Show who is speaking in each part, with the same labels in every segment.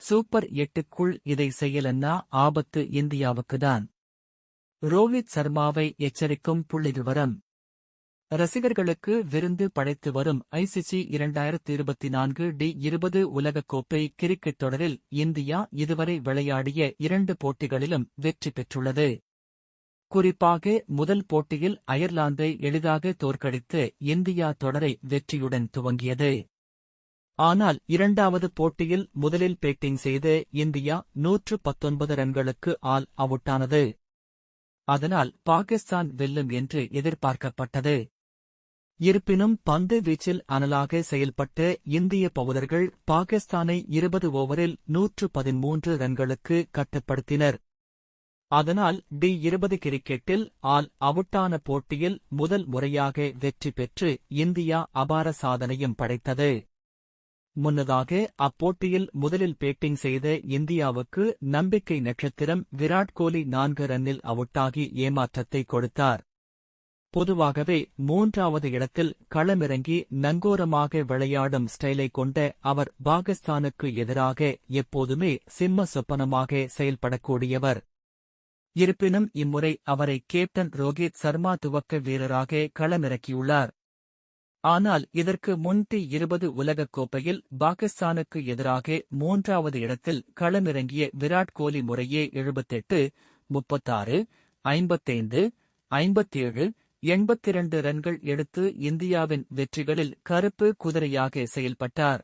Speaker 1: Super 8க்குள் இதை செய்யலன்னா ஆபத்து இந்தியாவுக்குதான். ரோஹித் சர்மாவை எச்சரிக்கும் புள்ளிவிவரம். ரசிகர்களுக்கு விருந்து படைத்து வரும் ஐசிசி 2024 டி20 உலகக்கோப்பை கிரிக்கெட் தொடரில் இந்தியா இதுவரை விளையாடிய 2 போட்டிகளிலும் வெற்றி பெற்றுள்ளது. குறிப்பாக முதல் போட்டியில் அயர்லாந்தை எளிதாக தோற்கடித்து இந்தியா தொடரை வெற்றியுடன் துவங்கியது. ஆனால் இரண்டாவது போட்டியில் முதலில் பேட்டிங் செய்த இந்தியா 119 ரன்களுக்கு ஆல் அவுட்டானது. அதனால் பாகிஸ்தான் வெல்லும் என்று எதிர்பார்க்கப்பட்டது. இருப்பினும் பந்து வீச்சில் அனலாக செயல்பட்ட இந்திய பவுலர்கள் பாகிஸ்தானை 20 ஓவரில் 113 ரன்களுக்கு கட்டுப்படுத்தினர். அதனால் டி20 கிரிக்கெட்டில் ஆல் அவுட்டான போட்டியில் முதல் முறையாக வெற்றி பெற்று இந்தியா அபார சாதனையும் படைத்தது. முன்னதாக அப்போட்டியில் முதலில் பேட்டிங் செய்த இந்தியாவுக்கு நம்பிக்கை நட்சத்திரம் விராட் கோலி 4 ரன்னில் அவுட்டாகி ஏமாற்றத்தை கொடுத்தார். பொதுவாகவே 3வது இடத்தில் களமிறங்கி நங்கோரமாக விளையாடும் ஸ்டைலை கொண்ட அவர் பாகிஸ்தானுக்கு எதிராக எப்போதுமே சிம்ம சொப்பனமாக செயல்படக்கூடியவர். இருப்பினும் இம்முறை அவரை கேப்டன் ரோஹித் சர்மா துவக்க வீரராக களமிறக்கியுள்ளார். ஆனால் இதற்கு முன் டி20 உலகக்கோப்பையில் பாகிஸ்தானுக்கு எதிராக 3வது இடத்தில் களமிறங்கிய விராட் கோலி முறையே 78, 36, 55, 57, 82 ரன்கள் எடுத்து இந்தியாவின் வெற்றிகளில் கருப்பு குதிரையாக செயல்பட்டார்.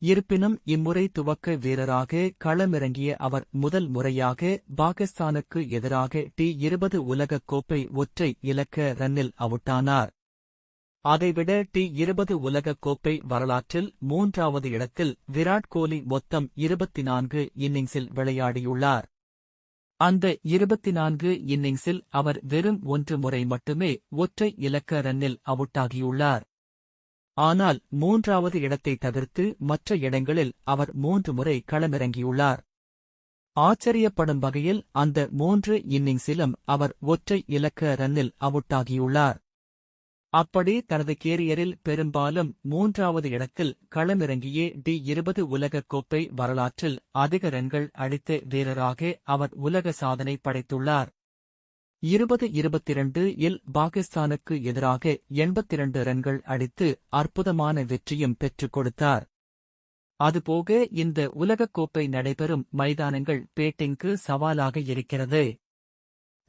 Speaker 1: இருப்பினும் இம்முறை துவக்க வீரராக களமிறங்கிய அவர் முதல் முறையாக பாகிஸ்தானுக்கு எதிராக டி20 உலகக்கோப்பை ஒற்றை இலக்க ரன்னில் அவுட்டானார். அதைவிட டி20 உலகக்கோப்பை வரலாற்றில் 3வது இடத்தில் விராட் கோலி மொத்தம் 24 இன்னிங்ஸில் விளையாடியுள்ளார். அந்த 24 இன்னிங்ஸில் அவர் வெறும் 1 முறை மட்டுமே ஒற்றை இலக்க ரன்னில் அவுட்டாகியுள்ளார். ஆனால் 3வது இடத்தை தவிர்த்து மற்ற இடங்களில் அவர் 3 முறை களமிறங்கியுள்ளார். ஆச்சரியப்படும் வகையில் அந்த 3 இன்னிங்ஸிலும் அவர் ஒற்றை இலக்க ரன்னில் அவுட்டாகியுள்ளார். அப்படி தனது கேரியரில் பெரும்பாலும் 3வது இடத்தில் களமிறங்கிய டி20 உலகக்கோப்பை வரலாற்றில் அதிக ரன்கள் அடித்த வீரராக அவர் உலக சாதனை படைத்துள்ளார். 2022 இல் பாகிஸ்தானுக்கு எதிராக 82 ரன்கள் அடித்து அற்புதமான வெற்றியும் பெற்றுக் கொடுத்தார். அதுபோக இந்த உலகக்கோப்பை நடைபெறும் மைதானங்கள் பேட்டிங்க்கு சவாலாக இருக்கிறது.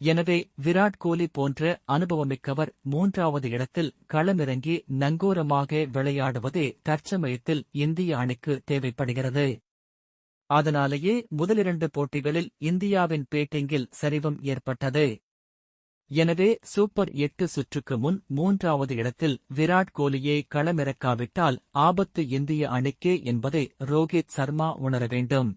Speaker 1: எனவே விராட் கோலி போன்ற அனுபவமிக்கவர் 3வது இடத்தில் களமிறங்கி நங்கூரமாக விளையாடுவதே தற்சமயத்தில் இந்திய அணிக்கு தேவைப்படுகிறது. அதனாலேயே முதலிரண்டு போட்டிகளில் இந்தியாவின் பேட்டிங்கில் சரிவும் ஏற்பட்டது. எனவே சூப்பர் 8 சுற்றுக்கு முன் 3வது இடத்தில் விராட் கோலியை களமிறக்காவிட்டால் ஆபத்து இந்திய அணிக்கே என்பதை ரோஹித் சர்மா உணர வேண்டும்.